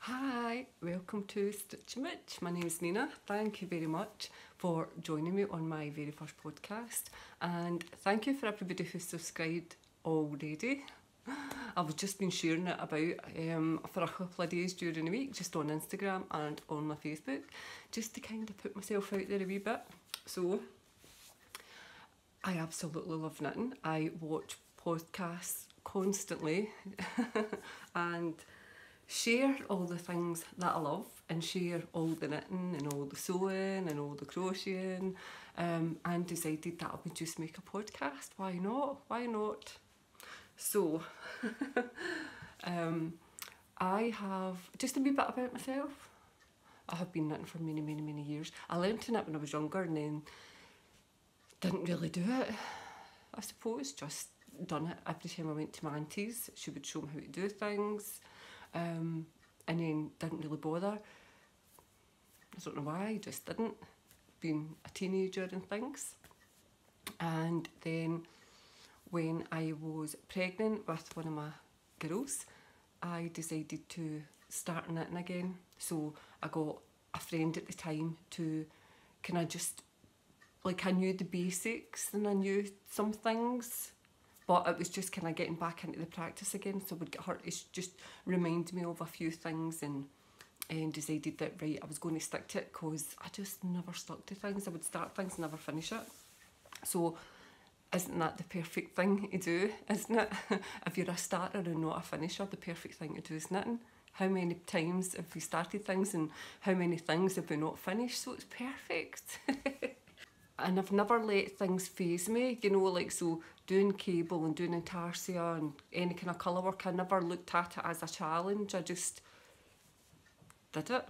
Hi, welcome to Stitch Mitch. My name is Nina. Thank you very much for joining me on my very first podcast, and thank you for everybody who's subscribed already. I've just been sharing it about for a couple of days during the week, just on Instagram and on my Facebook, just to kind of put myself out there a wee bit. So I absolutely love knitting. I watch podcasts constantly and share all the things that I love, and share all the knitting and all the sewing and all the crocheting, and decided that I would just make a podcast. Why not? Why not? So I have just a wee bit about myself. I have been knitting for many years. I learned to knit when I was younger and then didn't really do it, I suppose. Just done it every time I went to my auntie's. She would show me how to do things, and then didn't really bother. I don't know why, I just didn't, being a teenager and things. And then when I was pregnant with one of my girls, I decided to start knitting again. So I got a friend at the time to kind of just, like, I knew the basics and I knew some things, but it was just kind of getting back into the practice again. So I would get her to just remind me of a few things, and decided that, right, I was going to stick to it, because I just never stuck to things. I would start things and never finish it. So isn't that the perfect thing to do, isn't it? If you're a starter and not a finisher, the perfect thing to do is knitting. How many times have we started things and how many things have we not finished? So it's perfect. And I've never let things faze me, you know, like, so doing cable and doing intarsia and any kind of colour work, I never looked at it as a challenge. I just did it.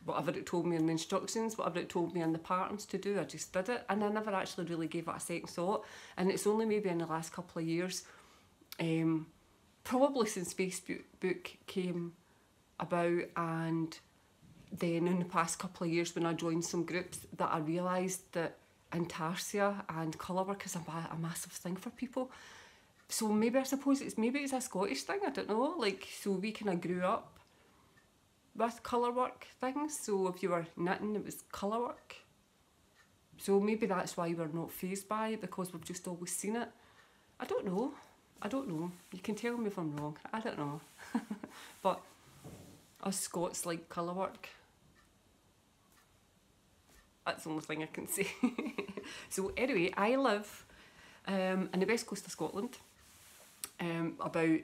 Whatever it told me in the instructions, whatever it told me in the patterns to do, I just did it. And I never actually really gave it a second thought. And it's only maybe in the last couple of years, probably since Facebook came about, and then in the past couple of years when I joined some groups, that I realised that intarsia and colour work is a massive thing for people. So maybe, I suppose maybe it's a Scottish thing, I don't know. Like, so we kind of grew up with colour work things, so if you were knitting, it was colour work. So maybe that's why we're not fazed by it, because we've just always seen it. I don't know. You can tell me if I'm wrong. I don't know. But us Scots like colour work. That's the only thing I can say. So anyway, I live in the west coast of Scotland, about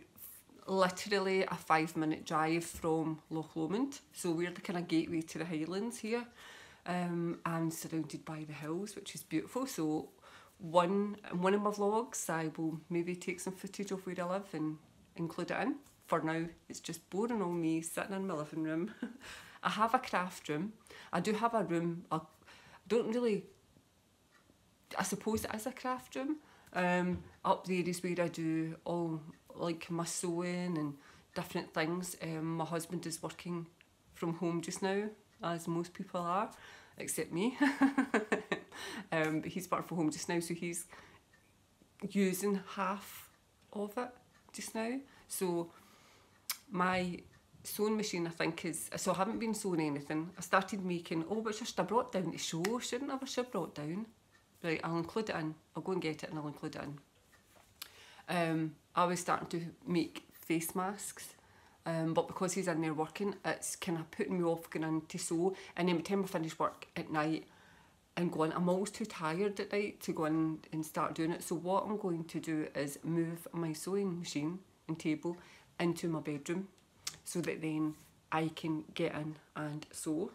literally a 5-minute drive from Loch Lomond. So we're the kind of gateway to the Highlands here, and surrounded by the hills, which is beautiful. So in one of my vlogs, I will maybe take some footage of where I live and include it in. For now, it's just boring on me sitting in my living room. I have a craft room. I do have a room. I suppose it is a craft room. Up there is where I do all, like, my sewing and different things. My husband is working from home just now, as most people are, except me. But he's working from home just now, so he's using half of it just now. So my sewing machine, I think, is, so I haven't been sewing anything. I started making, oh, but just I brought down to show, shouldn't I? I should have brought down. Right, I'll include it in. I'll go and get it and I'll include it in. I was starting to make face masks, but because he's in there working, it's kind of putting me off going in to sew. And then by the time I finish work at night and go in, I'm always too tired at night to go in and start doing it. So what I'm going to do is move my sewing machine and table into my bedroom, so that then I can get in and sew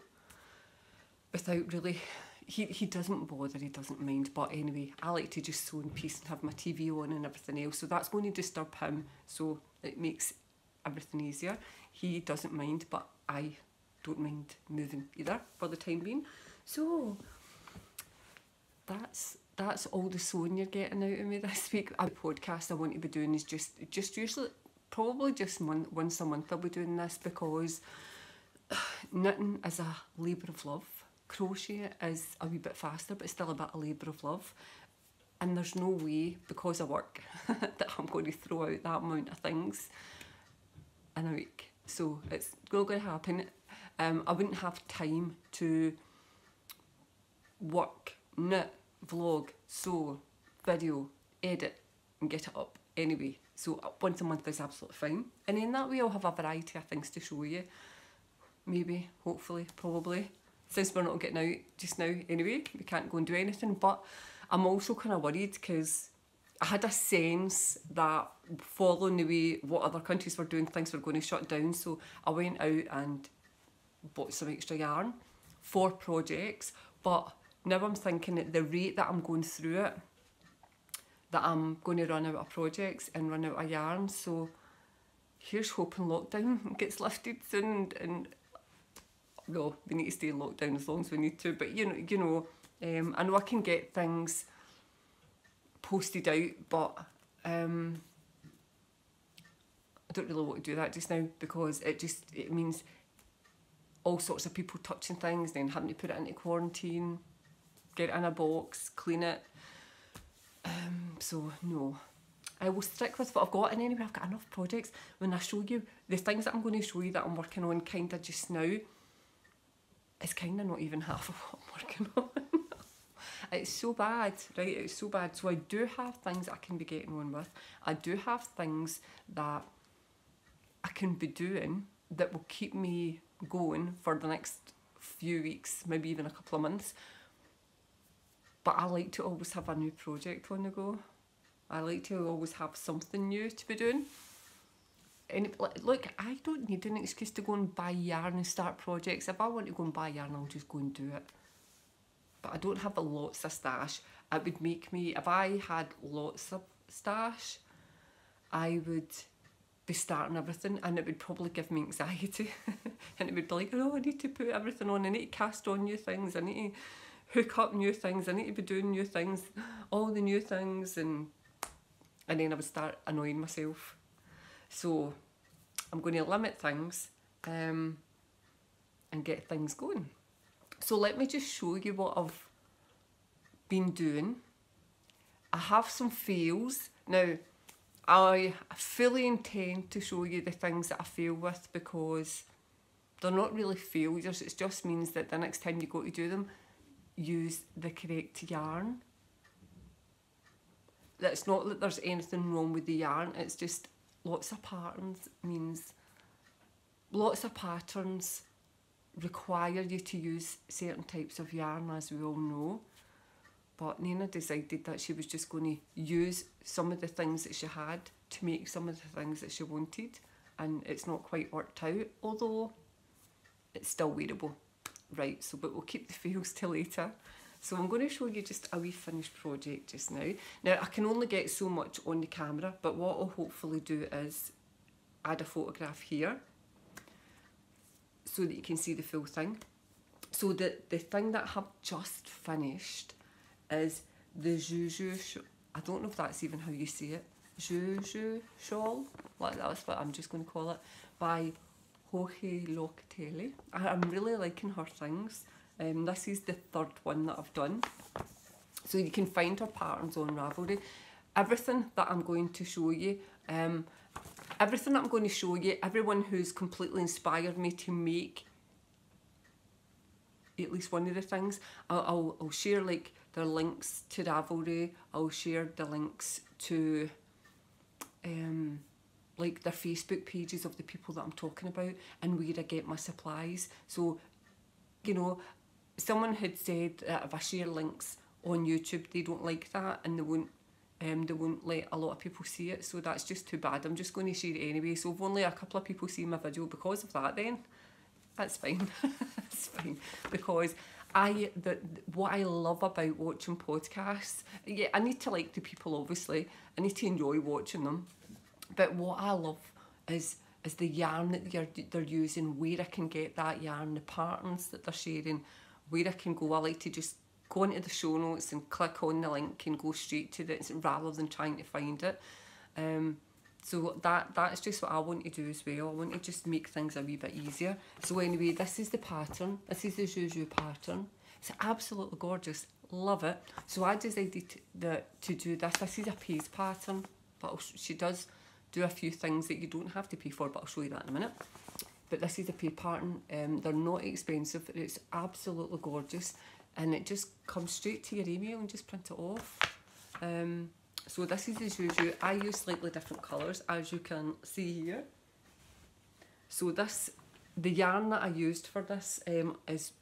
without really... He doesn't bother, he doesn't mind, but anyway, I like to just sew in peace and have my TV on and everything else, so that's going to disturb him, so it makes everything easier. He doesn't mind, but I don't mind moving either for the time being. So that's all the sewing you're getting out of me this week. A podcast I want to be doing is just usually, probably just once a month I'll be doing this, because knitting is a labour of love. Crochet is a wee bit faster, but it's still a bit of labour of love. And there's no way, because I work, that I'm going to throw out that amount of things in a week. So it's not going to happen. I wouldn't have time to work, knit, vlog, sew, video, edit and get it up anyway. So once a month is absolutely fine. And then that way I'll have a variety of things to show you. Maybe, hopefully, probably. Since we're not getting out just now anyway, we can't go and do anything. But I'm also kind of worried because I had a sense that following the way what other countries were doing, things were going to shut down. So I went out and bought some extra yarn for projects. But now I'm thinking at the rate that I'm going through it, that I'm going to run out of projects and run out of yarn. So here's hoping lockdown gets lifted soon. And well, we need to stay in lockdown as long as we need to. But you know, I know I can get things posted out, but I don't really want to do that just now because it means all sorts of people touching things, then having to put it into quarantine, get it in a box, clean it. So no, I will stick with what I've got, and anyway I've got enough projects. When I show you the things that I'm going to show you that I'm working on kind of just now, it's kind of not even half of what I'm working on. It's so bad, right? It's so bad. So I do have things I can be getting on with. I do have things that I can be doing that will keep me going for the next few weeks, maybe even a couple of months. But I like to always have a new project on the go. I like to always have something new to be doing. And look, I don't need an excuse to go and buy yarn and start projects. If I want to go and buy yarn, I'll just go and do it. But I don't have lots of stash. It would make me, if I had lots of stash, I would be starting everything and it would probably give me anxiety. And it would be like, oh, I need to put everything on, I need to cast on new things, I need to hook up new things, I need to be doing new things, all the new things, and then I would start annoying myself. So I'm going to limit things and get things going. So let me just show you what I've been doing. I have some fails. Now, I fully intend to show you the things that I fail with because they're not really failures. It just means that the next time you go to do them, use the correct yarn. It's not that there's anything wrong with the yarn, it's just lots of patterns means lots of patterns require you to use certain types of yarn, as we all know. But Nina decided that she was just going to use some of the things that she had to make some of the things that she wanted, and it's not quite worked out, although it's still wearable. Right, so but we'll keep the fails till later. So I'm going to show you just a wee finished project just now. Now I can only get so much on the camera, but what I'll hopefully do is add a photograph here so that you can see the full thing. So the thing that I have just finished is the Juju, I don't know if that's even how you say it, Juju Shawl, like that's what I'm just going to call it, by Hohe Locatelli. I'm really liking her things. This is the third one that I've done. So you can find her patterns on Ravelry. Everything that I'm going to show you, everyone who's completely inspired me to make at least one of the things, I'll share like their links to Ravelry. I'll share the links to like their Facebook pages of the people that I'm talking about and where I get my supplies. So, you know, someone had said that if I share links on YouTube, they don't like that and they won't let a lot of people see it. So that's just too bad. I'm just going to share it anyway. So if only a couple of people see my video because of that, then that's fine. That's fine. Because what I love about watching podcasts, yeah, I need to like the people, obviously. I need to enjoy watching them. But what I love is the yarn that they're using, where I can get that yarn, the patterns that they're sharing, where I can go. I like to just go into the show notes and click on the link and go straight to it rather than trying to find it. So that's just what I want to do as well. I want to just make things a wee bit easier. So anyway, this is the pattern. This is the Juju pattern. It's absolutely gorgeous. Love it. So I decided to do this. This is a pays pattern, but she does do a few things that you don't have to pay for, but I'll show you that in a minute. but this is a pay pattern. They're not expensive. It's absolutely gorgeous, and it just comes straight to your email and just print it off. So this is as usual. I use slightly different colours, as you can see here. So this, the yarn that I used for this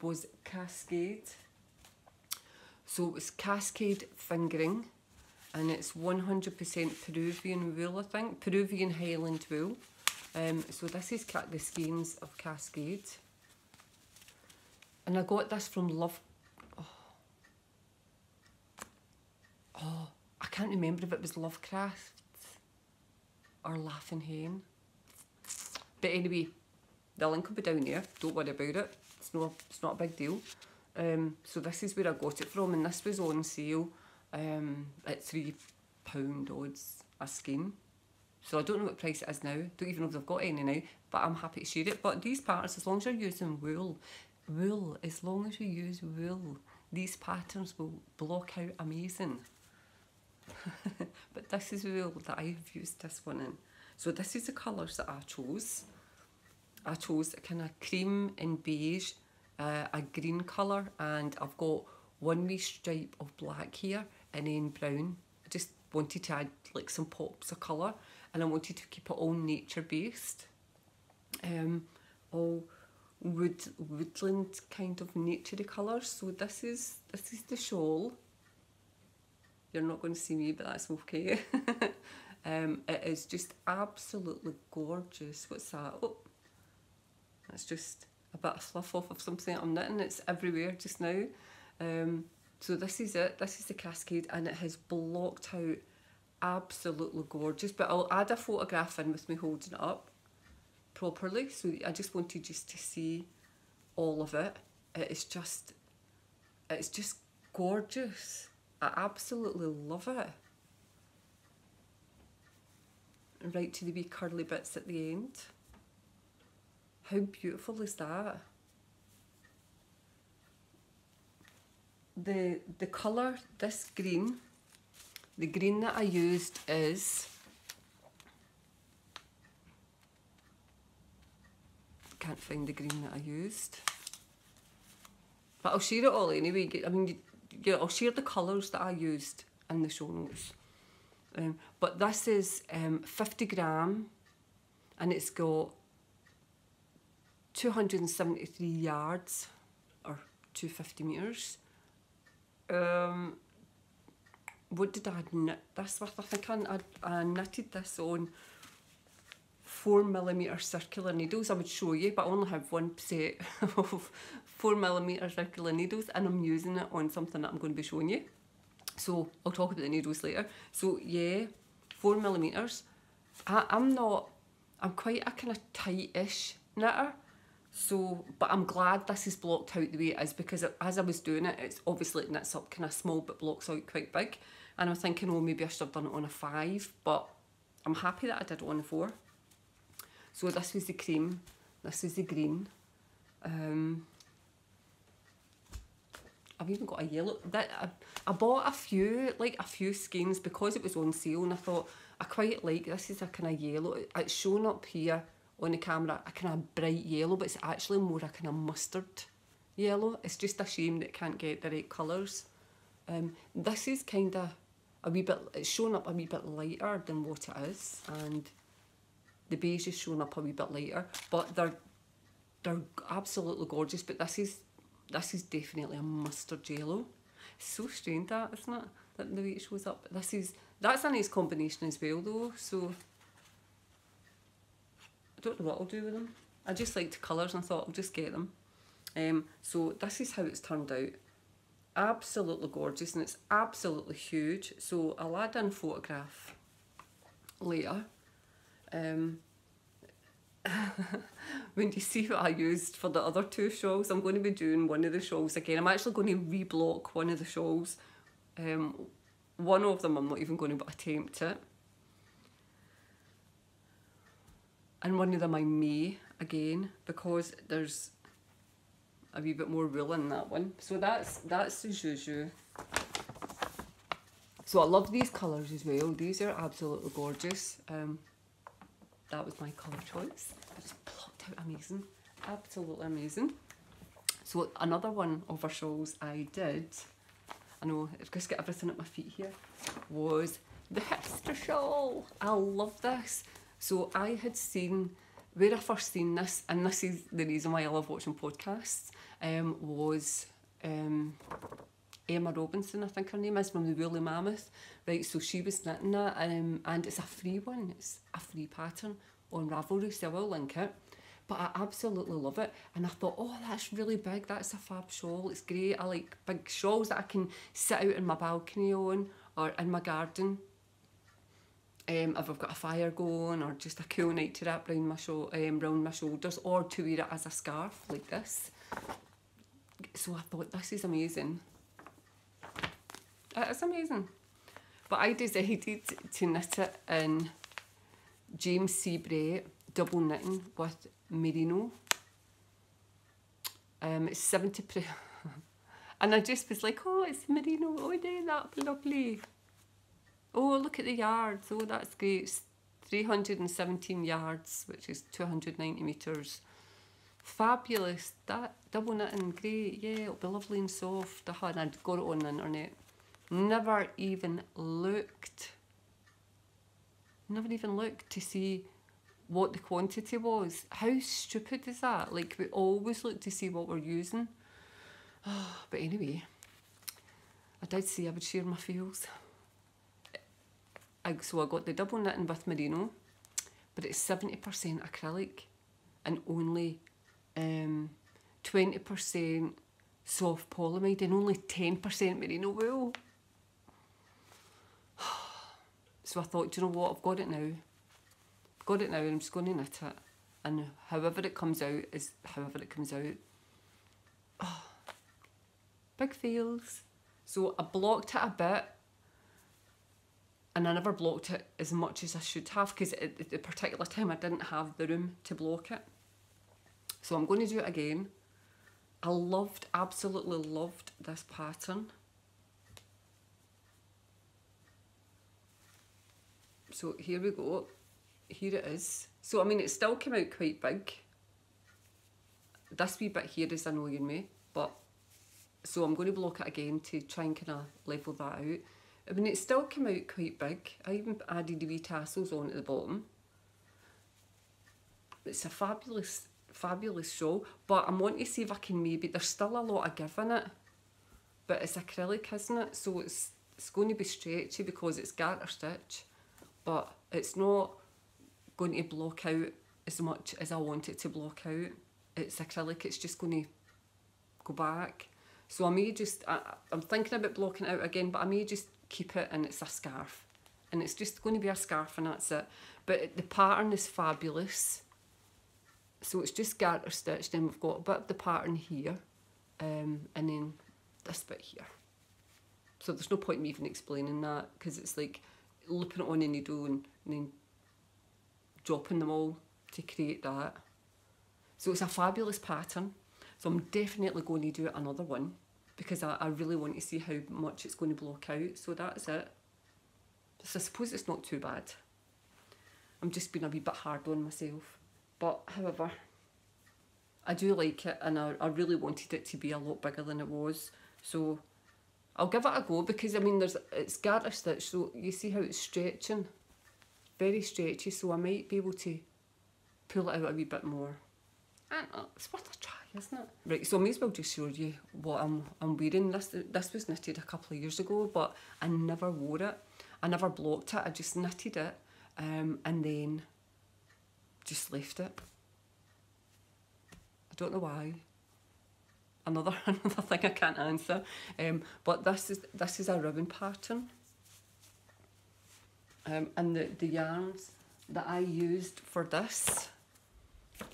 was Cascade. So it's Cascade fingering, and it's 100% Peruvian wool, I think. Peruvian Highland wool. So this is the skeins of Cascade. And I got this from Love... Oh, I can't remember if it was Lovecraft or Laughing Hen. But anyway, the link will be down there. Don't worry about it. It's not a big deal. So this is where I got it from, and this was on sale at £3 odds a skein. So I don't know what price it is now. Don't even know if they've got any now, but I'm happy to share it. But these patterns, as long as you're using wool, as long as you use wool, these patterns will block out amazing. But this is wool that I've used this one in. So this is the colours that I chose. I chose a kind of cream and beige, a green colour, and I've got one wee stripe of black here and then brown. I just wanted to add like some pops of colour, and I wanted to keep it all nature based. All woodland kind of naturey colours. So this is the shawl. You're not going to see me, but that's okay. It is just absolutely gorgeous. What's that? Oh, that's just a bit of fluff off of something I'm knitting. It's everywhere just now. So this is it. This is the Cascade, and it has blocked out absolutely gorgeous. But I'll add a photograph in with me holding it up properly. So I just wanted just to see all of it. It's just gorgeous. I absolutely love it. Right to the wee curly bits at the end. How beautiful is that? The colour, this green, the green that I used is, can't find the green that I used, but I'll share it all anyway. I mean, yeah, I'll share the colours that I used in the show notes. But this is 50 gram, and it's got 273 yards, or 250 metres. What did I knit this with? I think I knitted this on 4mm circular needles. I would show you, but I only have one set of 4mm circular needles, and I'm using it on something that I'm going to be showing you. So I'll talk about the needles later. So yeah, 4mm. I'm quite a kind of tight-ish knitter. So, but I'm glad this is blocked out the way it is, because as I was doing it, it's obviously it knits up kind of small but blocks out quite big. And I'm thinking, oh, maybe I should have done it on a 5, but I'm happy that I did it on a 4. So this was the cream, this is the green. I've even got a yellow. I bought a few skeins because it was on sale, and I thought I quite like this. Is a kind of yellow. It's shown up here on the camera a kind of bright yellow, but it's actually more a kind of mustard yellow. It's just a shame that it can't get the right colours. This is kind of a wee bit. It's shown up a wee bit lighter than what it is, and the beige is shown up a wee bit lighter. But they're absolutely gorgeous. But this is definitely a mustard yellow. It's so strange that, isn't it? That the way it shows up. That's a nice combination as well though, so I don't know what I'll do with them. I just liked colours and thought I'll just get them. So this is how it's turned out. Absolutely gorgeous, and it's absolutely huge. So I'll add in a photograph later. When you see what I used for the other 2 shawls, I'm going to be doing one of the shawls again. I'm actually going to reblock one of the shawls. One of them I'm not even going to attempt it. And one of them I may again, because there's a wee bit more wool in that one. So that's the Juju. So I love these colours as well. These are absolutely gorgeous. That was my colour choice. I just blocked out amazing, absolutely amazing. So another one of our shawls I did, I know I've just got everything at my feet here, was the hipster shawl. I love this. So I had seen, where I first seen this, and this is the reason why I love watching podcasts, was Emma Robinson, I think her name is, from the Woolly Mammoth. Right, so she was knitting that, and it's a free one, it's a free pattern on Ravelry, so I will link it. But I absolutely love it, and I thought, oh, that's really big, that's a fab shawl, it's great. I like big shawls that I can sit out in my balcony on, or in my garden, if I've got a fire going, or just a cool night to wrap round my shoulders, or to wear it as a scarf like this. So I thought, this is amazing. It is amazing. But I decided to knit it in James C. Brett double knitting with merino. It's 70%. And I just was like, oh, it's merino. Oh, yeah, that'll be lovely. Oh, look at the yards. Oh, that's great. It's 317 yards, which is 290 metres. Fabulous. That double knitting, great. Yeah, it'll be lovely and soft. And I'd got it on the internet. Never even looked to see what the quantity was. How stupid is that? Like, we always look to see what we're using. But anyway, I did say I would share my feels. So I got the double knitting with merino, but it's 70% acrylic and only 20% soft polyamide and only 10% merino wool. So I thought, do you know what, I've got it now. I've got it now, and I'm just going to knit it. And however it comes out is however it comes out. Oh, big feels. So I blocked it a bit, and I never blocked it as much as I should have, because at the particular time I didn't have the room to block it. So I'm going to do it again. I absolutely loved this pattern. So here we go, here it is. So I mean, it still came out quite big. This wee bit here is annoying me, but so I'm going to block it again to try and kind of level that out. I mean, it still came out quite big. I even added the wee tassels on at the bottom. It's a fabulous, fabulous shawl, but I'm wanting to see if I can maybe, there's still a lot of give in it, but it's acrylic, isn't it? So it's going to be stretchy because it's garter stitch. But it's not going to block out as much as I want it to block out. It's acrylic, it's just going to go back. So I may just, I'm thinking about blocking it out again, but I may just keep it and it's a scarf. And it's just going to be a scarf and that's it. But the pattern is fabulous. So it's just garter stitched, and we've got a bit of the pattern here, and then this bit here. So there's no point in me even explaining that, because it's like looping it on a needle and then dropping them all to create that. So it's a fabulous pattern. So I'm definitely going to do another one, because I really want to see how much it's going to block out. So that's it. So I suppose it's not too bad. I'm just being a wee bit hard on myself. But however, I do like it, and I really wanted it to be a lot bigger than it was. So I'll give it a go, because I mean, it's garter stitch, so you see how it's stretching, very stretchy, so I might be able to pull it out a wee bit more. And it's worth a try, isn't it? Right, so I may as well just show you what I'm wearing. This was knitted a couple of years ago, but I never wore it. I never blocked it, I just knitted it, and then just left it. I don't know why. Another thing I can't answer. But this is a ribbon pattern. And the yarns that I used for this,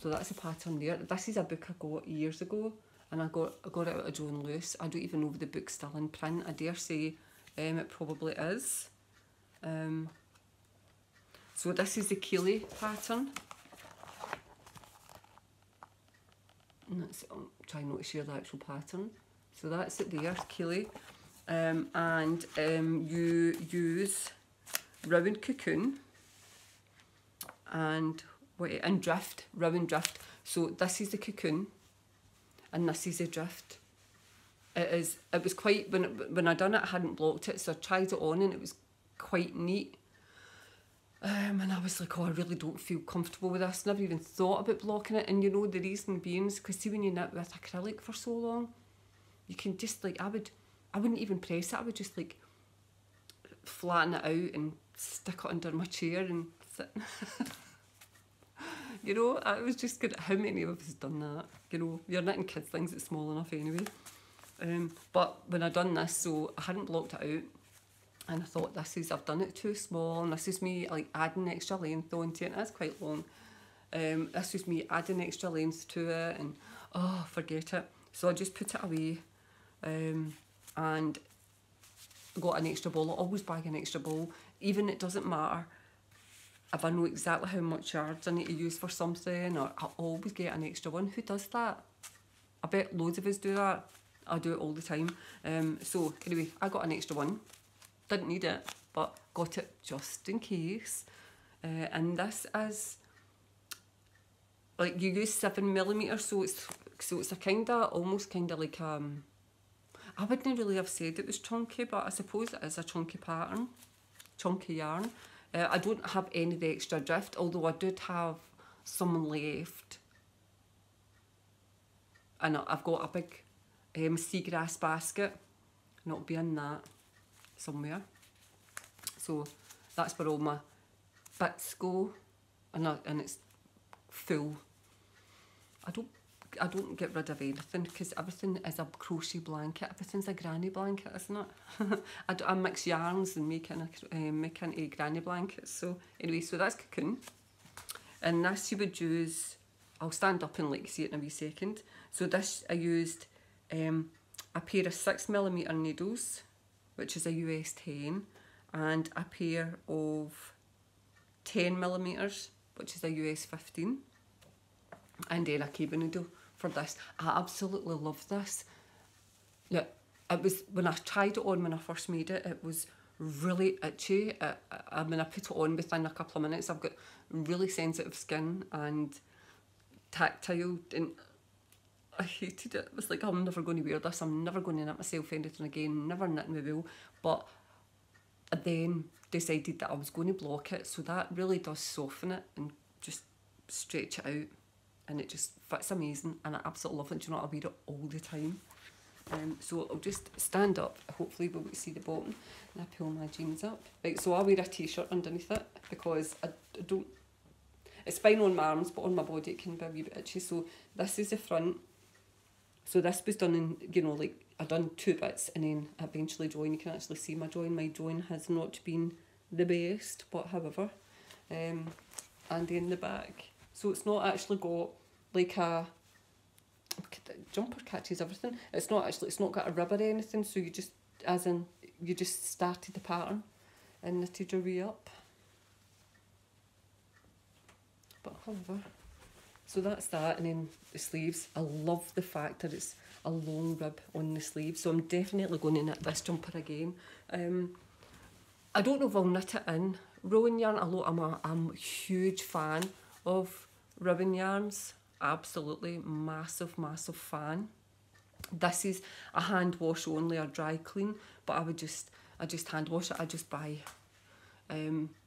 so that's a pattern there. This is a book I got years ago, and I got it out of John Lewis. I don't even know if the book's still in print. I dare say it probably is. So this is the Keeley pattern. And I'm trying not to share the actual pattern. So that's it there, Keeley. And you use round cocoon and round drift, So this is the cocoon and this is the drift. It was quite, when I done it, I hadn't blocked it, so I tried it on and it was quite neat. And I was like, oh, I really don't feel comfortable with this. Never even thought about blocking it. And you know, the reason being is because see, when you knit with acrylic for so long, you can just like, I wouldn't even press it. I would just like flatten it out and stick it under my chair and sit. You know, I was just good at how many of us done that. You know, you're knitting kids things that's small enough anyway. But when I done this, so I hadn't blocked it out. And I thought, I've done it too small, and this is me like adding extra length onto it, and that's quite long. This was me adding extra length to it, and oh, forget it. So I just put it away, and got an extra ball. I always bag an extra ball, even it doesn't matter if I know exactly how much yards I need to use for something, or I always get an extra one. Who does that? I bet loads of us do that. I do it all the time. So anyway, I got an extra one. Didn't need it, but got it just in case. And this is like, you use 7mm, so it's a almost kind of like I wouldn't really have said it was chunky, but I suppose it is a chunky pattern, chunky yarn. I don't have any of the extra drift, although I did have some left, and I've got a big seagrass basket, and it'll be in that somewhere. So that's where all my bits go, and it's full. I don't get rid of anything because everything is a crochet blanket. Everything's a granny blanket, isn't it? I mix yarns and make into granny blankets. So anyway, so that's cocoon, and this you would use. I'll stand up and like see it in a wee second. So this I used a pair of 6mm needles, which is a US 10, and a pair of 10mm, which is a US 15, and then a cable needle for this. I absolutely love this. Yeah, it was, when I tried it on when I first made it, it was really itchy. I mean, I put it on within a couple of minutes. I've got really sensitive skin and tactile, and I hated it. It was like, I'm never going to wear this. I'm never going to knit myself anything again. Never knitting with wool. But I then decided that I was going to block it. So that really does soften it and just stretch it out. And it just fits amazing. And I absolutely love it. Do you know what? I wear it all the time. So I'll just stand up. Hopefully we'll see the bottom. And I pull my jeans up. Right, so I wear a t-shirt underneath it because I don't... It's fine on my arms, but on my body it can be a wee bit itchy. So this is the front. So this was done in, you know, like, I done 2 bits and then eventually join. You can actually see my join. My join has not been the best, but however. And then the back. So it's not actually got like a... Jumper catches everything. It's not got a rib or anything, so you just, as in, you just started the pattern and knitted your way up. But however, so that's that, and then the sleeves. I love the fact that it's a long rib on the sleeve, so I'm definitely going to knit this jumper again. I don't know if I'll knit it in rowan yarn. I'm a huge fan of ribbon yarns. Absolutely massive fan. This is a hand wash only or dry clean, but I just hand wash it. I just buy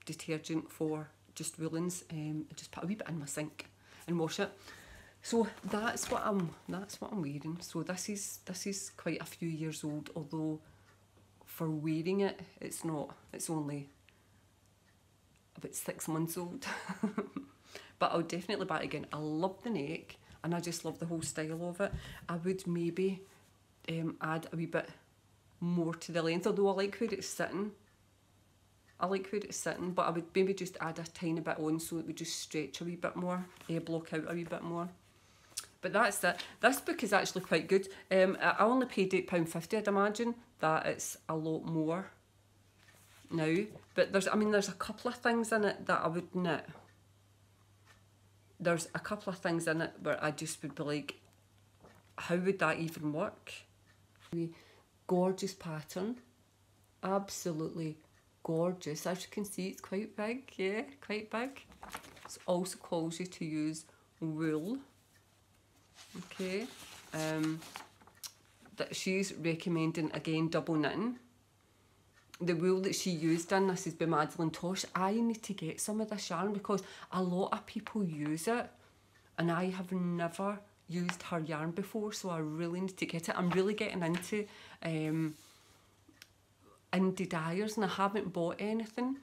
detergent for just woolens. I just put a wee bit in my sink and wash it. So that's what I'm wearing. So this is quite a few years old, although for wearing it, it's not. It's only about 6 months old. But I'll definitely buy it again. I love the neck and I just love the whole style of it. I would maybe add a wee bit more to the length, although I like where it's sitting. But I would maybe just add a tiny bit on so it would just stretch a wee bit more, block out a wee bit more. But that's it. This book is actually quite good. I only paid £8.50. I'd imagine that it's a lot more now. But there's a couple of things in it that I would knit. There's a couple of things in it where I just would be like, how would that even work? Gorgeous pattern. Absolutely gorgeous. As you can see, it's quite big. Yeah, quite big. It also calls you to use wool. Okay. That she's recommending, again, double knitting. The wool that she used in this is by Madeline Tosh. I need to get some of this yarn because a lot of people use it and I have never used her yarn before, so I really need to get it. I'm really getting into indie dyers and I haven't bought anything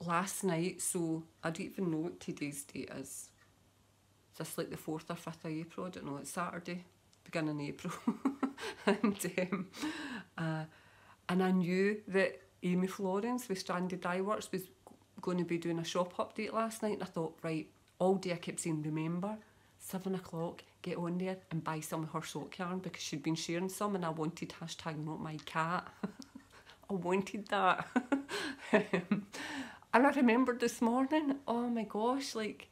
last night, so I don't even know what today's date is. Is this like the 4th or 5th of April? I don't know, it's Saturday, beginning of April. And I knew that Amy Florence with Stranded Dye Works was going to be doing a shop update last night, and I thought, right, all day I kept saying, remember, 7 o'clock, get on there and buy some of her sock yarn, because she'd been sharing some and I wanted hashtag not my cat. I wanted that. And I remembered this morning, oh my gosh, like,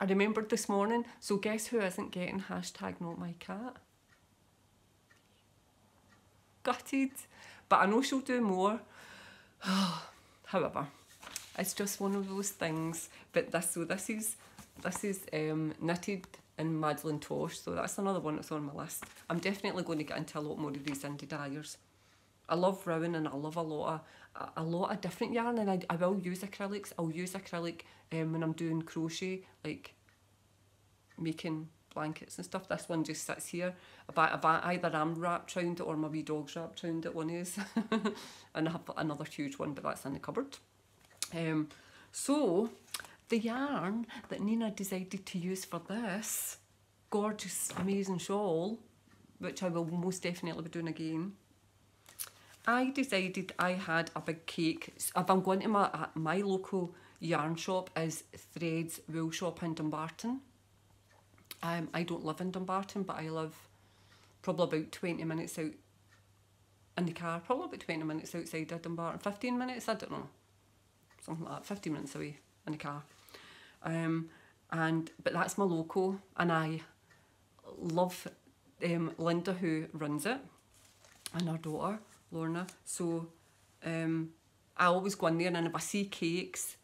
I remembered this morning, so guess who isn't getting hashtag not my cat? Gutted. But I know she'll do more. However, it's just one of those things. But this is knitted in Madeline Tosh, so that's another one that's on my list. I'm definitely going to get into a lot more of these indie dyers. I love Rowan and I love a lot of different yarn, and I will use acrylics. I'll use acrylic when I'm doing crochet, like making blankets and stuff. This one just sits here. Either I'm wrapped around it or my wee dog's wrapped around it, one is. And I have another huge one, but that's in the cupboard. So the yarn that Nina decided to use for this gorgeous, amazing shawl, which I will most definitely be doing again, I decided I had a big cake. If I'm going to my local yarn shop is Threads Wool Shop in Dumbarton. I don't live in Dumbarton, but I live probably about 20 minutes out in the car, probably about 20 minutes outside of Dumbarton, 15 minutes, I don't know, something like that, 15 minutes away in the car. But that's my local, and I love Linda who runs it, and her daughter, Lorna, so I always go in there, and if I see cakes,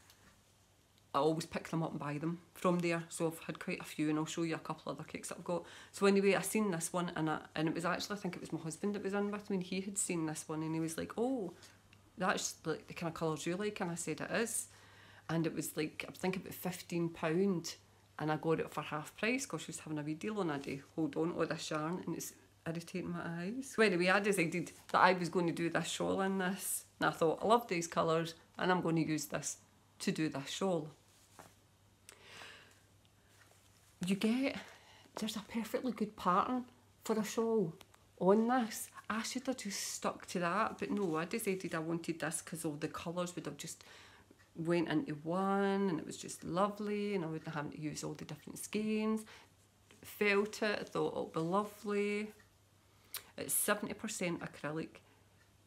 I always pick them up and buy them from there. So I've had quite a few, and I'll show you a couple other cakes that I've got. So anyway, I seen this one, and it was actually, I think it was my husband that was in with me, and he had seen this one, and he was like, oh, that's like the kind of colours you like, and I said it is. And it was like, I think about £15, and I got it for half price because she was having a wee deal on a day. Hold on to this yarn, and it's irritating my eyes. So anyway, I decided that I was going to do this shawl in this, and I thought, I love these colours, and I'm going to use this to do this shawl. There's a perfectly good pattern for a shawl on this. I should have just stuck to that, but no, I decided I wanted this because all the colours would have just went into one, and it was just lovely, and I wouldn't have to use all the different skeins. Felt it, I thought it'll be lovely. It's 70% acrylic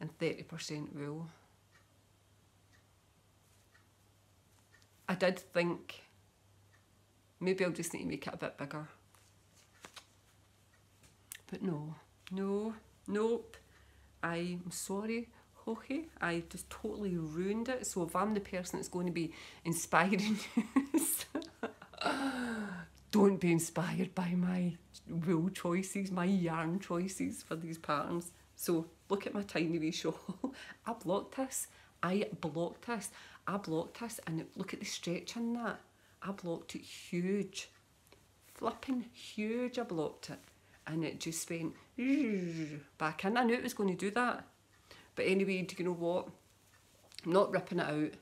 and 30% wool. I did think maybe I'll just need to make it a bit bigger. But nope. I'm sorry, Hoki. I just totally ruined it. So if I'm the person that's going to be inspiring you, don't be inspired by my wool choices, my yarn choices for these patterns. So look at my tiny wee shawl. I blocked this, and look at the stretch in that. I blocked it huge, flipping huge. I blocked it, and it just went back in. I knew it was going to do that, but anyway, do you know what? I'm not ripping it out.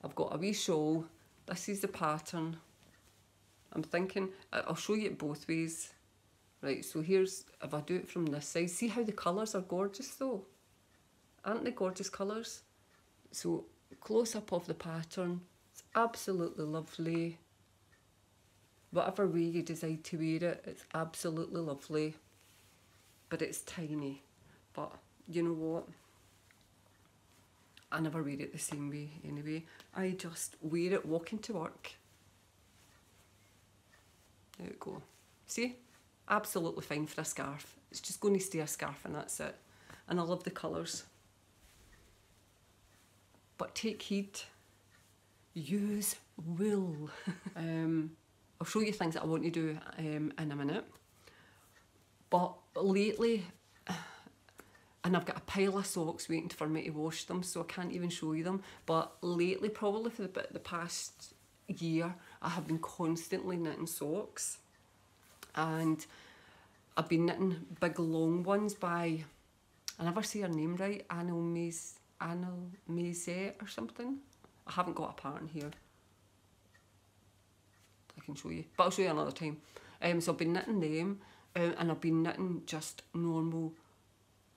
I've got a wee shawl. This is the pattern. I'm thinking I'll show you it both ways. Right, so here's, if I do it from this side, see how the colours are gorgeous though? Aren't they gorgeous colours? So close up of the pattern. It's absolutely lovely. Whatever way you decide to wear it, it's absolutely lovely. But it's tiny. But you know what? I never wear it the same way anyway. I just wear it walking to work. There we go. See? Absolutely fine for a scarf. It's just going to stay a scarf, and that's it. And I love the colours. But take heed. Use wool. I'll show you things that I want to do in a minute. But lately, and I've got a pile of socks waiting for me to wash them, so I can't even show you them. But lately, probably for the past year, I have been constantly knitting socks. And I've been knitting big long ones by, I never say her name right, Anil Mazet or something. I haven't got a pattern here. I can show you, but I'll show you another time. So I've been knitting them, and I've been knitting just normal,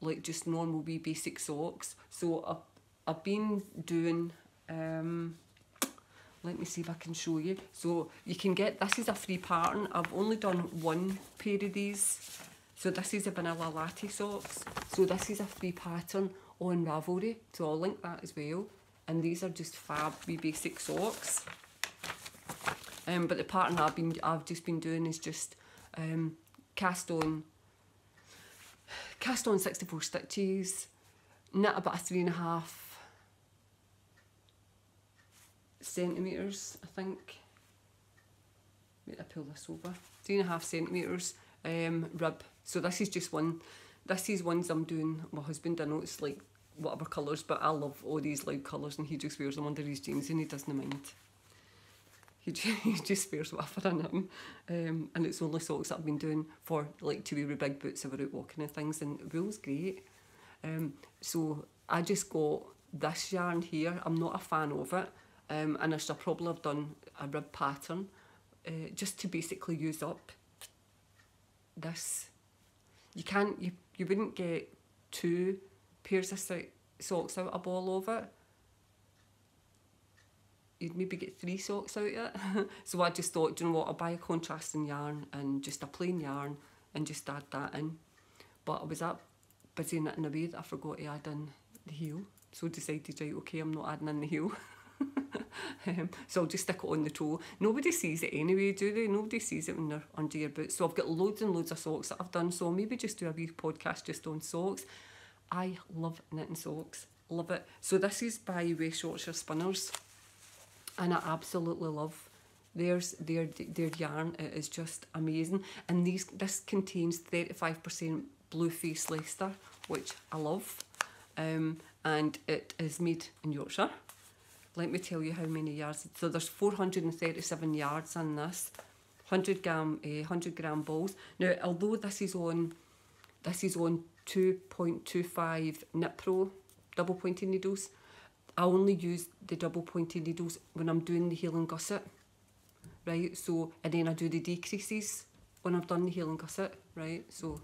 like just normal wee basic socks. So I've been doing, let me see if I can show you. So you can get, this is a free pattern. I've only done one pair of these. So this is a vanilla latte socks. So this is a free pattern on Ravelry. So I'll link that as well. And these are just fab wee basic socks. But the pattern I've just been doing is just cast on 64 stitches, knit about 3.5 centimetres, I think. Wait, I pull this over. 3.5 centimetres rib. So this is just one. This is ones I'm doing. My husband, I know it's like whatever colours, but I love all these loud colours, and he just wears them under his jeans and he doesn't mind. He just wears whatever in him. And it's only socks that I've been doing for like to wear with big boots if we're out walking and things, and wool's great. So I just got this yarn here. I'm not a fan of it. And I should probably have done a rib pattern just to basically use up this. You wouldn't get 2 pairs of socks out a ball of it. You'd maybe get 3 socks out of it. So I just thought, do you know what, I'll buy a contrasting yarn and just a plain yarn and just add that in. But I was that busy knitting away that I forgot to add in the heel. So I decided, right, okay, I'm not adding in the heel. So I'll just stick it on the toe. Nobody sees it anyway, do they? Nobody sees it when they're under your boots. So I've got loads and loads of socks that I've done. So I'll maybe just do a wee podcast just on socks. I love knitting socks. Love it. So this is by West Yorkshire Spinners. And I absolutely love their yarn. It is just amazing. And this contains 35% blue face Leicester, which I love. And it is made in Yorkshire. Let me tell you how many yards. So there's 437 yards in this. 100 gram balls. Now, although this is on 2.25 Knit Pro double pointed needles, I only use the double pointed needles when I'm doing the heel and gusset, right? So, and then I do the decreases when I've done the heel and gusset, right? So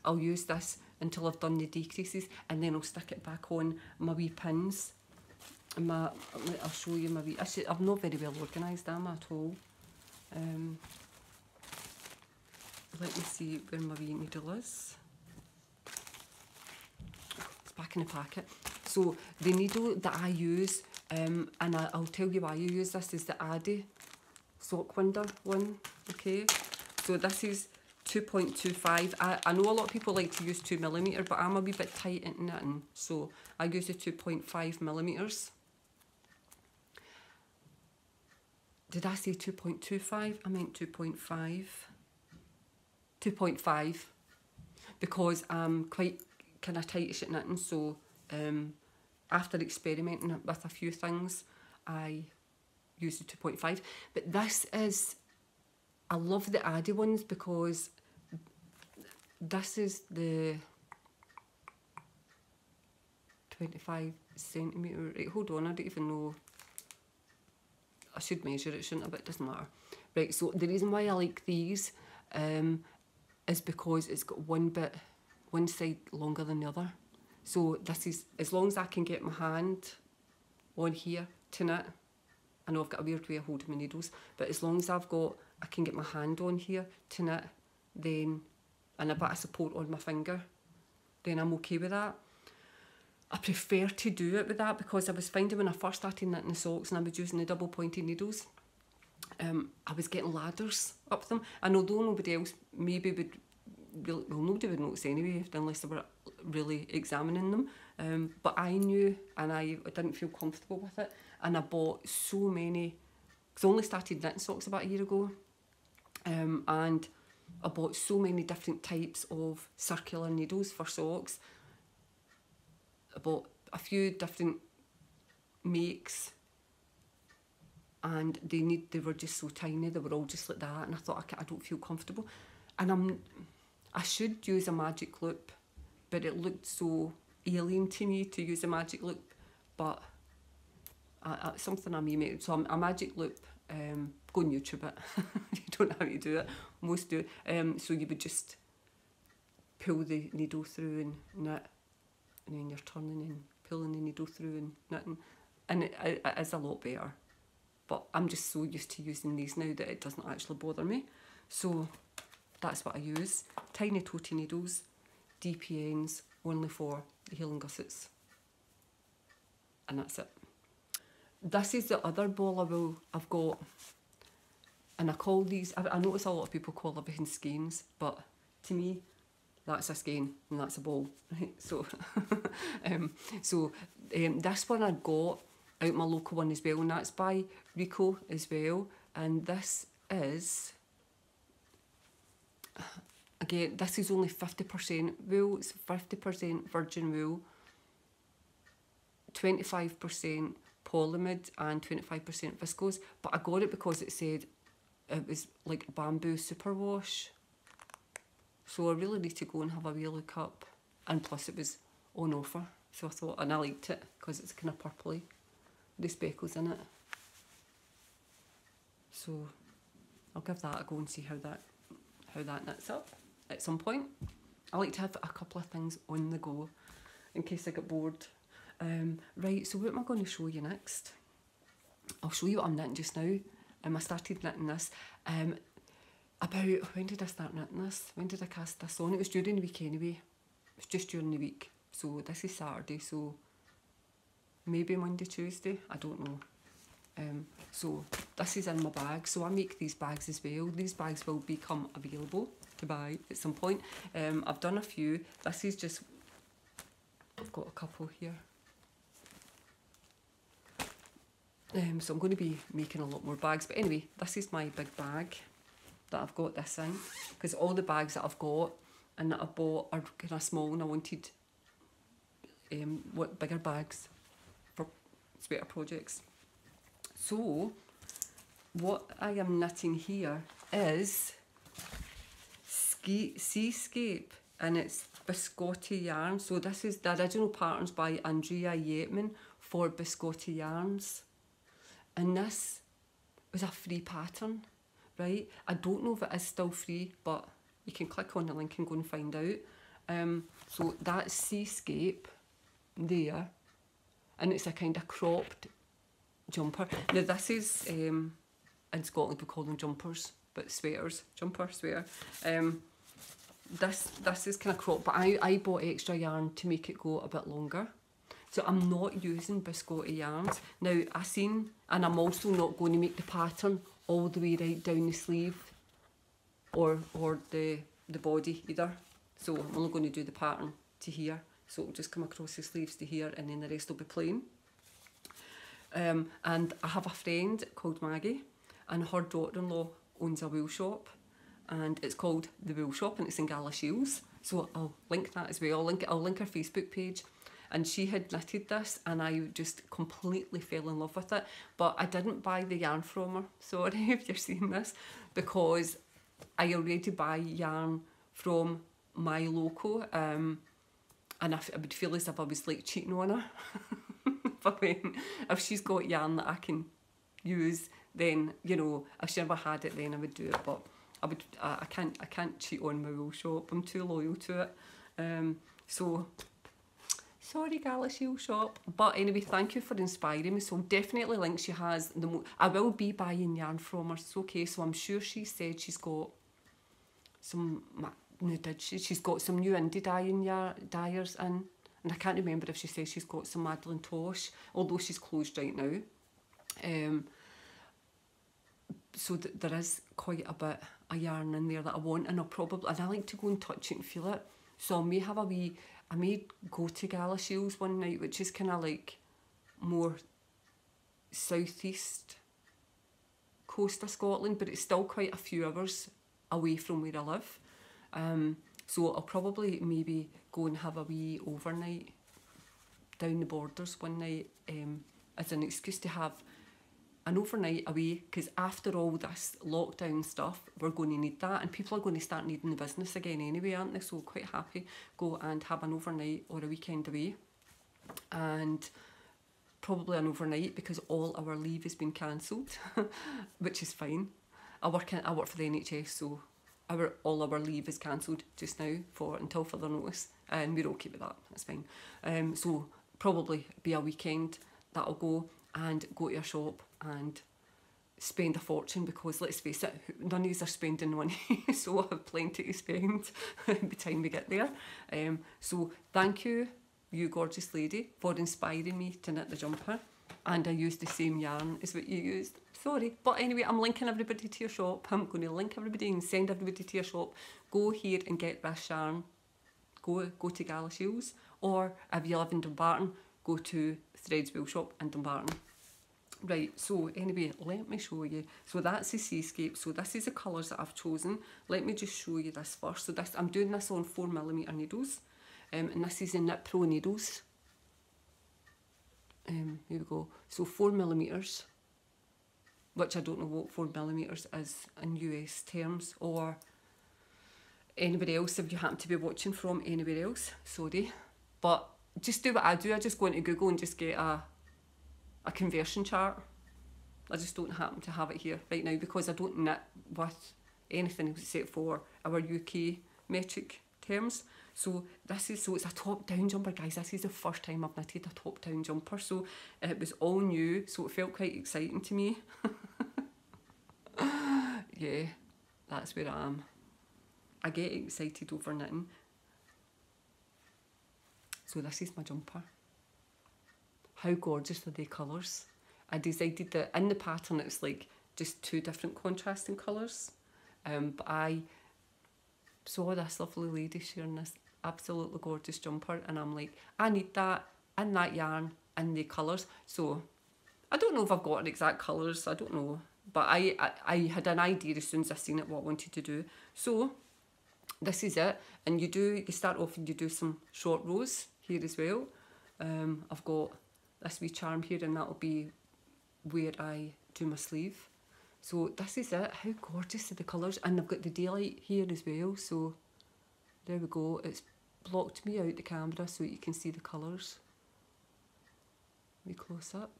I'll use this until I've done the decreases, and then I'll stick it back on my wee pins. And I'll show you my wee, I'm not very well organised, am I, at all? Let me see where my wee needle is. It's back in the packet. So the needle that I use, and I'll tell you why I use this, is the Addy sock winder one, okay? So this is 2.25. I know a lot of people like to use 2mm, but I'm a wee bit tight in knitting, so I use the 2.5mm. Did I say 2.25? I meant 2.5. 2.5, because I'm quite kind of tightish at knitting, so after experimenting with a few things, I use the 2.5. But this is, I love the Addy ones because this is the 25cm. Right, hold on, I don't even know. I should measure it, shouldn't I? But it doesn't matter. Right, so the reason why I like these is because it's got one side longer than the other. So this is, as long as I can get my hand on here to knit, I know I've got a weird way of holding my needles, but as long as I can get my hand on here to knit, then, and a bit of support on my finger, then I'm okay with that. I prefer to do it with that because I was finding when I first started knitting the socks and I was using the double pointed needles, I was getting ladders up them, and although nobody else maybe would, well, nobody would notice anyway unless they were really examining them, but I knew, and I didn't feel comfortable with it, and I bought so many because I only started knitting socks about a year ago, and I bought so many different types of circular needles for socks. I bought a few different makes, and they were just so tiny. They were all just like that, and I thought I don't feel comfortable. And I should use a magic loop, but it looked so alien to me to use a magic loop. But it's something I may make. So a magic loop. Go on YouTube it. You don't know how to do it. Most do. So you would just pull the needle through and knit, and then you're turning and pulling the needle through and knitting, and it is a lot better. But I'm just so used to using these now that it doesn't actually bother me. So that's what I use. Tiny toty needles, DPNs, only for the healing gussets. And that's it. This is the other ball I've got. And I call these, I notice a lot of people call everything skeins, but to me, that's a skein and that's a ball, right? So, this one I got out my local one as well, and that's by Rico as well. And this is, again, this is only 50% wool. It's 50% virgin wool, 25% polymid and 25% viscose. But I got it because it said it was like bamboo superwash. So I really need to go and have a wee look up. And plus it was on offer. So I thought, and I liked it because it's kind of purpley. The speckles in it. So I'll give that a go and see how that knits up at some point. I like to have a couple of things on the go in case I get bored. Right, so what am I going to show you next? I'll show you what I'm knitting just now. I started knitting this about, when did I start knitting this? When did I cast this on? It was during the week anyway. It was just during the week. So this is Saturday, so maybe Monday, Tuesday, I don't know. So this is in my bag. So I make these bags as well. These bags will become available to buy at some point. I've done a few. This is just, I've got a couple here. So I'm going to be making a lot more bags. But anyway, this is my big bag that I've got this in. Because all the bags that I've got and that I bought are kind of small, and I wanted bigger bags for sweater projects. So what I am knitting here is Seascape, and it's biscotti yarn. So this is the original patterns by Andrea Yetman for biscotti yarns. And this was a free pattern, right? I don't know if it is still free, but you can click on the link and go and find out. So that's Seascape there, and it's a kind of cropped jumper. Now this is, in Scotland we call them jumpers, but sweaters, jumper, sweater. This is kind of cropped, but I bought extra yarn to make it go a bit longer. So I'm not using biscotti yarns. Now and I'm also not going to make the pattern all the way right down the sleeve or the body either. So I'm only going to do the pattern to here. So it'll just come across the sleeves to here, and then the rest will be plain. And I have a friend called Maggie, and her daughter-in-law owns a wool shop, and it's called The Wool Shop, and it's in Galashiels. So I'll link that as well. I'll link her Facebook page. And she had knitted this, and I just completely fell in love with it. But I didn't buy the yarn from her, sorry if you're seeing this, because I already buy yarn from my local, and I would feel as if I was like cheating on her. But if she's got yarn that I can use, then, you know, if she never had it, then I would do it. But I can't cheat on my wool shop. I'm too loyal to it. So sorry, Galashiels shop. But anyway, thank you for inspiring me. So definitely link. She has I will be buying yarn from her. It's okay. So I'm sure she said she's got some. No, did she? She's got some new indie dyers in, and I can't remember if she says she's got some Madeline Tosh, although she's closed right now. So there is quite a bit of yarn in there that I want, and I like to go and touch it and feel it. So I may go to Galashiels one night, which is kind of like more southeast coast of Scotland, but it's still quite a few hours away from where I live. So I'll probably maybe go and have a wee overnight down the borders one night, as an excuse to have an overnight away, because after all this lockdown stuff, we're going to need that, and people are going to start needing the business again anyway, aren't they? So quite happy go and have an overnight or a weekend away, and probably an overnight because all our leave has been cancelled, which is fine. I work for the NHS, so all our leave is cancelled just now until further notice, and we're okay with that. That's fine. So probably be a weekend that I'll go and go to a shop and spend a fortune, because let's face it, none of us are spending money, so I have plenty to spend by the time we get there. So thank you, you gorgeous lady, for inspiring me to knit the jumper, and I used the same yarn as what you used. Sorry, but anyway, I'm linking everybody to your shop. I'm going to link everybody and send everybody to your shop. Go here and get this yarn. Go to Galashiels, or if you live in Dumbarton, go to Threadsville shop in Dumbarton. Right, so anyway, let me show you. So that's the Seascape. So this is the colours that I've chosen. Let me just show you this first. So this, I'm doing this on 4mm needles, and this is the Knit Pro needles. Here we go. So 4mm, which I don't know what 4mm is in US terms, or anybody else if you happen to be watching from anywhere else. Sorry, but just do what I do. I just go into Google and just get a conversion chart. I just don't happen to have it here right now because I don't knit with anything except for our UK metric terms. So this is, so it's a top down jumper, guys. This is the first time I've knitted a top down jumper, so it was all new, so it felt quite exciting to me. Yeah, that's where I am. I get excited over knitting. So this is my jumper. How gorgeous are the colours? I decided that in the pattern it's like just two different contrasting colours, but I saw this lovely lady sharing this absolutely gorgeous jumper, and I'm like, I need that in that yarn in the colours. So I don't know if I've got an exact colours, I don't know, but I had an idea as soon as I seen it what I wanted to do. So this is it, and you start off and you do some short rows here as well. I've got this wee charm here, and that'll be where I do my sleeve. So this is it. How gorgeous are the colours, and I've got the daylight here as well, so there we go. It's blocked me out the camera so you can see the colours. We close up.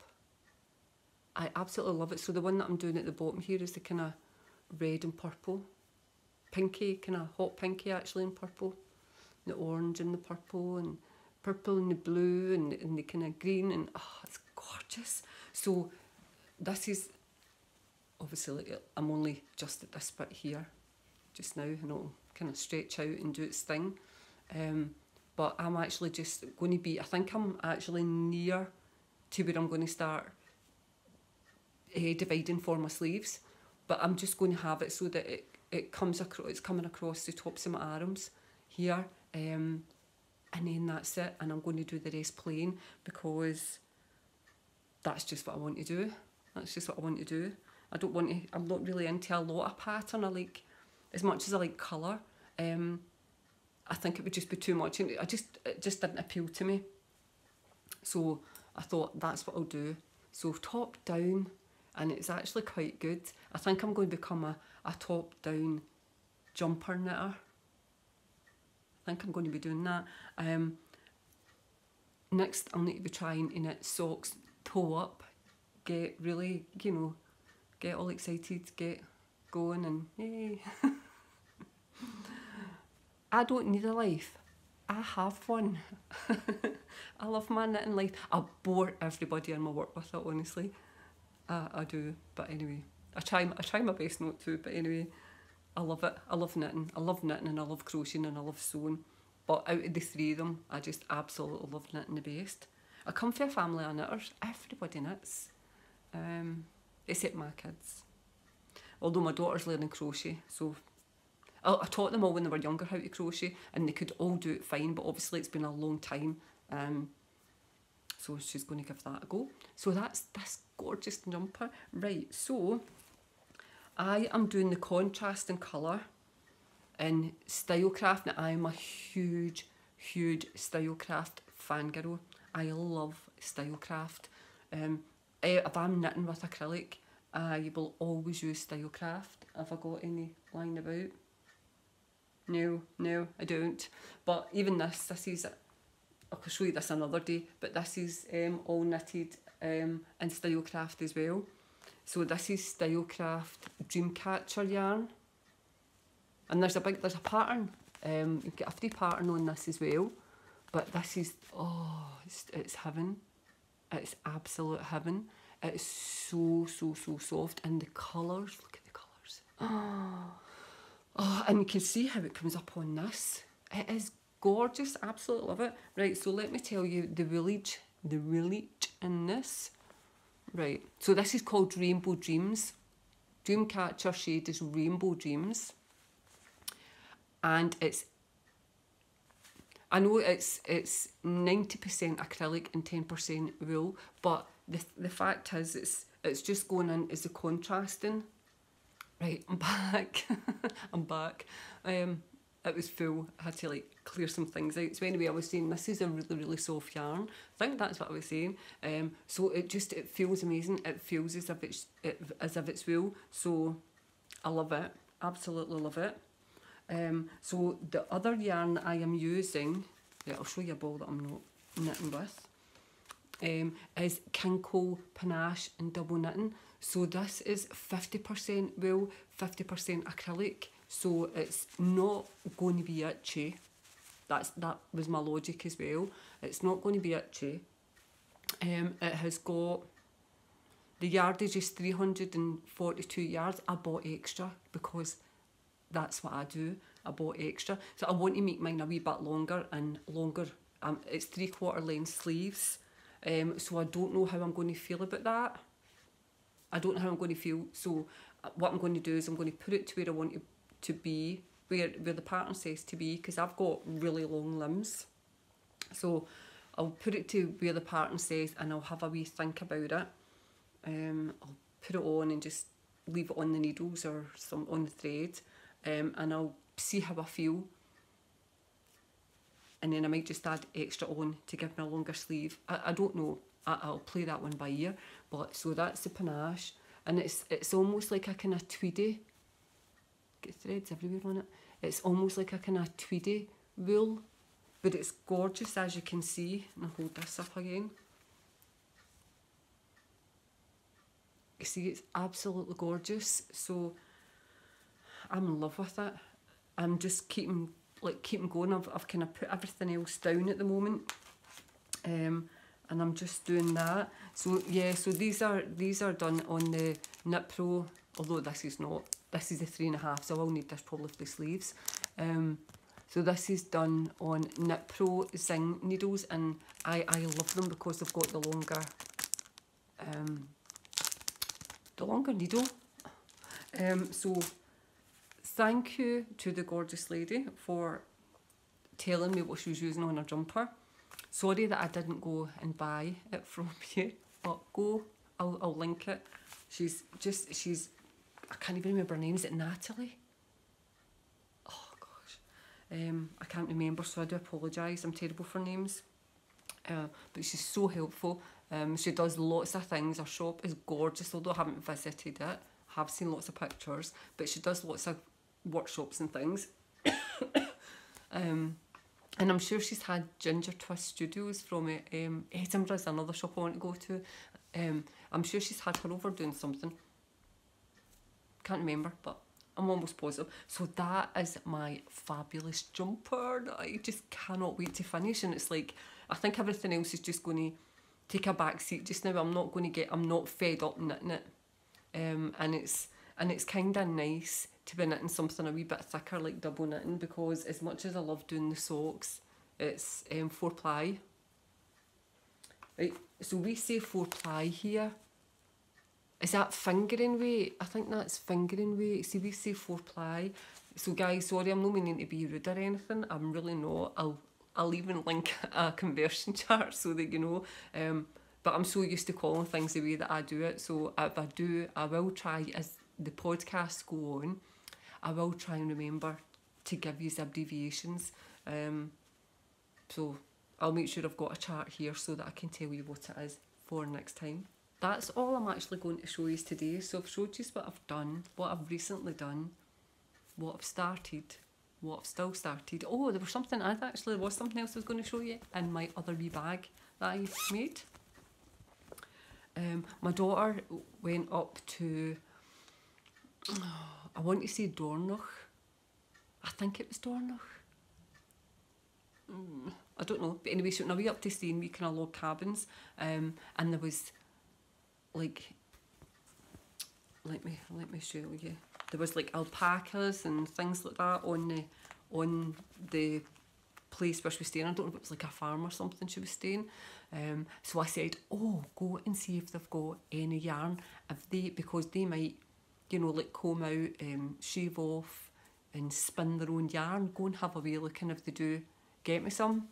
I absolutely love it. So the one that I'm doing at the bottom here is the kind of red and purple, pinky, kind of hot pinky actually, and purple, the orange and the purple, and purple and the blue, and the kind of green, and oh, it's gorgeous. So this is obviously, like, I'm only just at this bit here just now, and it'll kind of stretch out and do its thing. But I'm actually just going to be, I think I'm actually near to where I'm going to start dividing for my sleeves, but I'm just going to have it so that it comes across, it's coming across the tops of my arms here, and then that's it, and I'm going to do the rest plain because that's just what I want to do. That's just what I want to do. I don't want to, I'm not really into a lot of pattern. I like, as much as I like colour, I think it would just be too much, and it just didn't appeal to me. So I thought that's what I'll do. So top down, and it's actually quite good. I think I'm going to become a top down jumper knitter. I think I'm going to be doing that. Next I'll need to be trying to knit socks toe up, get really, you know, get all excited, get going, and yay. I don't need a life, I have one. I love my knitting life. I bore everybody in my work with it, honestly. I do, but anyway, I try my best not to, but anyway, I love it. I love knitting. I love knitting, and I love crocheting, and I love sewing. But out of the three of them, I just absolutely love knitting the best. I come from a family of knitters. Everybody knits, except my kids. Although my daughter's learning crochet, so I taught them all when they were younger how to crochet, and they could all do it fine, but obviously it's been a long time, so she's going to give that a go. So that's this gorgeous jumper. Right, so I am doing the contrast in colour in Stylecraft. Now, I'm a huge Stylecraft fangirl. I love Stylecraft. If I'm knitting with acrylic, I will always use Stylecraft. Have I got any lying about? No, I don't. But even this is, I'll show you this another day, but this is all knitted in Stylecraft as well. So this is Stylecraft Dreamcatcher yarn. And there's a pattern. You get a free pattern on this as well. But this is, oh, it's heaven. It's absolute heaven. It's so soft. And the colours, look at the colours. Oh, and you can see how it comes up on this. It is gorgeous, absolutely love it. Right, so let me tell you the woolage in this. Right, so this is called Rainbow Dreams. Dreamcatcher shade is Rainbow Dreams. And I know it's 90% acrylic and 10% wool, but the fact is it's just going in as the contrasting. Right, I'm back. I'm back. It was full. I had to like clear some things out. So anyway, I was saying this is a really soft yarn. I think that's what I was saying. So it feels amazing. It feels as if it's wool. So I love it. Absolutely love it. So the other yarn I am using, I'll show you a ball that I'm not knitting with, is Kinko Panache and double knitting. So this is 50% wool, 50% acrylic. So it's not going to be itchy. That was my logic as well. It's not going to be itchy. It has got, the yardage is 342 yards. I bought extra because that's what I do. I bought extra. So I want to make mine a wee bit longer and longer. It's 3/4 length sleeves. So I don't know how I'm going to feel about that. I don't know how I'm going to feel. So what I'm going to do is I'm going to put it to where I want it to be, where the pattern says to be, because I've got really long limbs. So I'll put it to where the pattern says and I'll have a wee think about it. I'll put it on and just leave it on the needles or on the thread, and I'll see how I feel. And then I might just add extra on to give me a longer sleeve. I don't know. I'll play that one by ear. But so that's the panache, and it's almost like a kind of tweedy. Get threads everywhere on it. It's almost like a kind of tweedy wool, but it's gorgeous as you can see. And I'll hold this up again. You see, it's absolutely gorgeous. So I'm in love with it. I'm just keeping going. I've kind of put everything else down at the moment, and I'm just doing that. So yeah, so these are done on the Knit Pro. Although this is not. This is a 3.5, so I will need this probably for the sleeves. So this is done on Knit Pro Zing needles, and I love them because they've got the longer needle. So thank you to the gorgeous lady for telling me what she was using on her jumper. Sorry that I didn't go and buy it from you, but I'll link it. She's I can't even remember her name. Is it Natalie? Oh gosh, I can't remember, so I do apologise. I'm terrible for names. But she's so helpful. She does lots of things. Her shop is gorgeous, although I haven't visited it. I have seen lots of pictures, but she does lots of workshops and things. And I'm sure she's had Ginger Twist Studios from Edinburgh is another shop I want to go to. I'm sure she's had her over doing something. Can't remember, but I'm almost positive. So that is my fabulous jumper that I just cannot wait to finish. And it's like, I think everything else is just going to take a back seat just now. I'm not fed up knitting it. And it's kind of nice to be knitting something a wee bit thicker like double knitting, because as much as I love doing the socks, it's 4-ply. Right, so we say 4-ply here. Is that fingering weight? I think that's fingering weight. See, we say 4-ply. So guys, sorry, I'm not meaning to be rude or anything. I'm really not. I'll even link a conversion chart so that you know. But I'm so used to calling things the way that I do it. So if I do, I will try as the podcasts go on, I will try and remember to give you abbreviations. So I'll make sure I've got a chart here so that I can tell you what it is for next time. That's all I'm actually going to show you today. So I've showed you what I've done, what I've recently done, what I've started, what I've still started. Oh, there was something else I was going to show you in my other wee bag that I made. My daughter went up to, I want to say Dornoch. I think it was Dornoch. I don't know, but anyway, she went away up to stay in wee kind of log cabins, and there was like, let me show you. There was like alpacas and things like that on the place where she was staying. I don't know if it was like a farm or something she was staying. So I said, oh, go and see if they've got any yarn, because they might, you know, like comb out, shave off and spin their own yarn. Go and have a wee look, and if they do, get me some.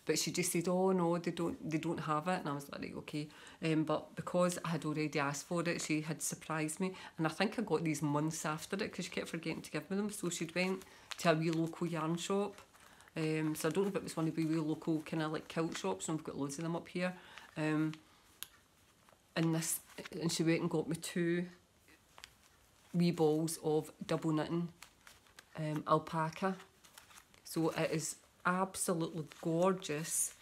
But she just said, oh no, they don't have it. And I was like, right, okay. But because I had already asked for it, she had surprised me. And I think I got these months after it because she kept forgetting to give me them. So she'd went to a wee local yarn shop. So I don't know if it was one of the wee local kind of like kilt shops, and we've got loads of them up here. And she went and got me 2 wee balls of double knitting alpaca. So it is absolutely gorgeous.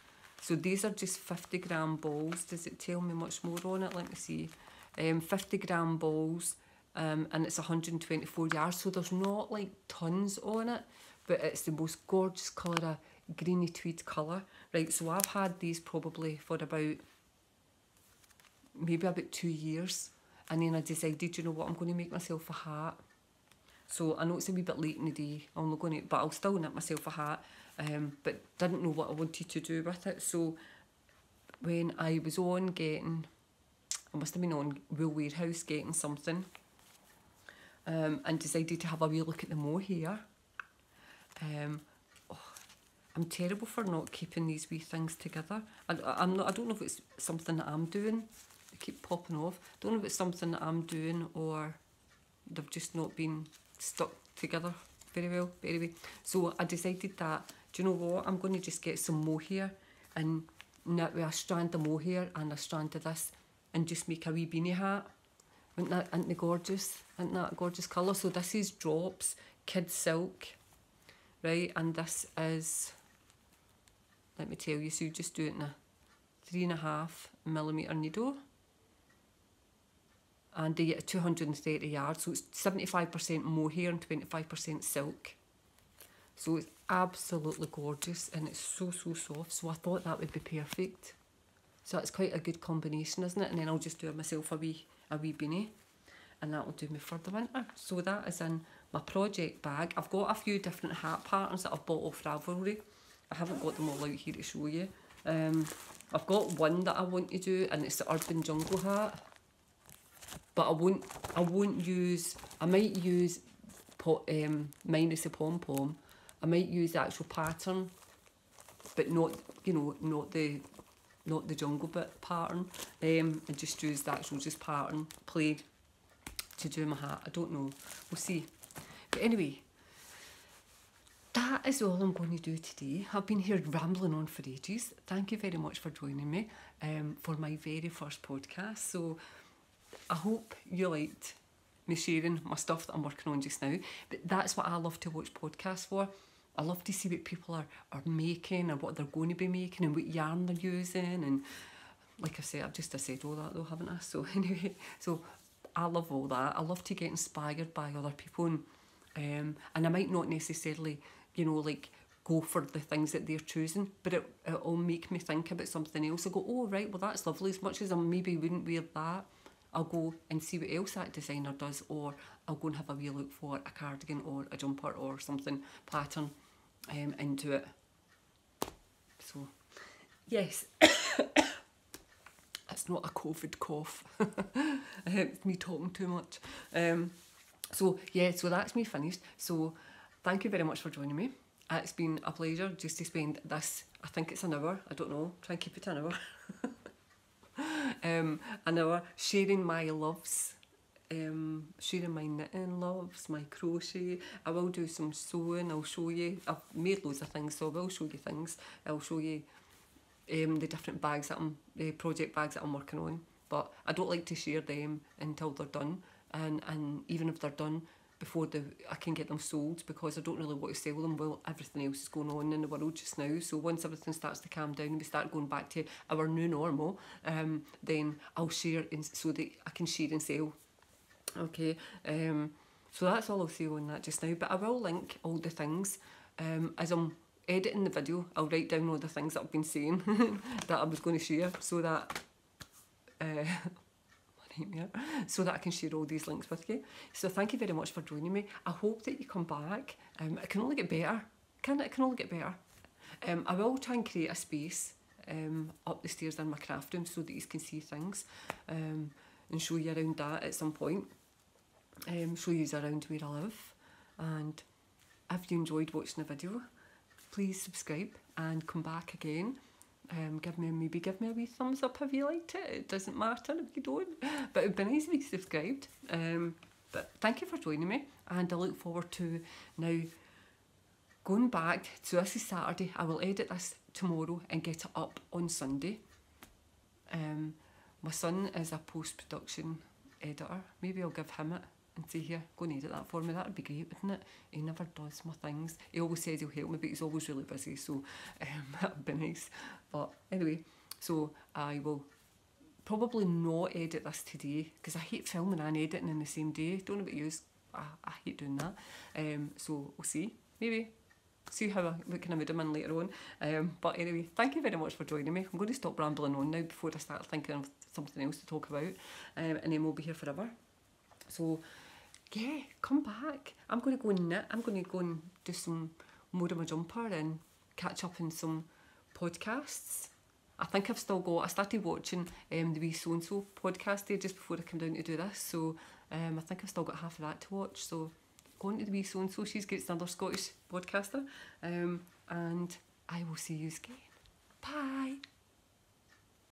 So these are just 50-gram balls. Does it tell me much more on it? Let me see. 50-gram balls, and it's 124 yards. So there's not like tons on it, but it's the most gorgeous colour, a greeny tweed colour. Right, so I've had these probably for maybe about 2 years, and then I decided, you know what, I'm going to make myself a hat. So I know it's a wee bit late in the day, but I'll still knit myself a hat, but didn't know what I wanted to do with it. So when I was I must have been on Wool Warehouse getting something, and decided to have a wee look at the mohair. I'm terrible for not keeping these wee things together. I don't know if it's something that I'm doing. They keep popping off. Don't know if it's something that I'm doing or they've just not been stuck together very well. But anyway, so I decided that, do you know what, I'm going to just get some mohair and knit with a strand of mohair and a strand of this and just make a wee beanie hat. Isn't that a gorgeous colour? So this is Drops Kid Silk, right? And this is, let me tell you, so you just do it in a 3.5mm needle. And they get 230 yards, so it's 75% mohair and 25% silk. So it's absolutely gorgeous, and it's so soft, so I thought that would be perfect. So that's quite a good combination, isn't it? And then I'll just do myself a wee beanie, and that will do me for the winter. So that is in my project bag. I've got a few different hat patterns that I've bought off Ravelry. I haven't got them all out here to show you. I've got one that I want to do, and it's the Urban Jungle hat. But I might use minus the pom-pom. I might use the actual pattern, but not the jungle bit pattern. And just use the actual pattern plaid to do my hat. I don't know. We'll see. But anyway, that is all I'm going to do today. I've been here rambling on for ages. Thank you very much for joining me for my very first podcast. So I hope you liked me sharing my stuff that I'm working on just now. But that's what I love to watch podcasts for. I love to see what people are making or what they're going to be making and what yarn they're using. And like I said, I've said all that though, haven't I? So anyway, so I love all that. I love to get inspired by other people. And I might not necessarily, like go for the things that they're choosing, but it'll make me think about something else. I'll go, oh right, well that's lovely. As much as I maybe wouldn't wear that, I'll go and see what else that designer does, or I'll go and have a wee look for a cardigan or a jumper or something pattern into it. So, yes, it's not a COVID cough. It's me talking too much. So that's me finished. So thank you very much for joining me. It's been a pleasure just to spend this, I think it's an hour, I don't know, try and keep it an hour. An hour sharing my loves sharing my knitting loves, my crochet. I will do some sewing. I'll show you. I've made loads of things, so I will show you things. I'll show you the different bags that the project bags that I'm working on. But I don't like to share them until they're done, and even if they're done before I can get them sold, because I don't really want to sell them while everything else is going on in the world just now. So once everything starts to calm down and we start going back to our new normal, then I'll share so that I can share and sell. Okay, so that's all I'll say on that just now, but I will link all the things as I'm editing the video. I'll write down all the things that I've been saying that I was going to share, so that so that I can share all these links with you. So thank you very much for joining me. I hope that you come back. It can only get better. It can only get better. I will try and create a space up the stairs in my craft room so that you can see things, and show you around that at some point. Show you around where I live. And if you enjoyed watching the video, please subscribe and come back again. Give me a wee thumbs up if you liked it. It doesn't matter if you don't, but it'd be nice if you subscribed. But thank you for joining me, and I look forward to now going back. So this is Saturday. I will edit this tomorrow and get it up on Sunday. My son is a post-production editor. Maybe I'll give him it and say, here, go and edit that for me. That would be great, wouldn't it? He never does my things. He always says he'll help me, but he's always really busy, so that would be nice. But anyway, so I will probably not edit this today, because I hate filming and editing in the same day. Don't know about you, I hate doing that. So we'll see. Maybe. See what kind of mood I'm in later on. But anyway, thank you very much for joining me. I'm going to stop rambling on now before I start thinking of something else to talk about. And then we'll be here forever. So, yeah, come back. I'm going to go and knit. I'm going to go and do some more of my jumper and catch up on some podcasts. I think I've still got... I started watching the wee so-and-so podcast there just before I came down to do this. So, I think I've still got half of that to watch. So, go on to the wee so-and-so. She's great, another Scottish podcaster. And I will see you again. Bye.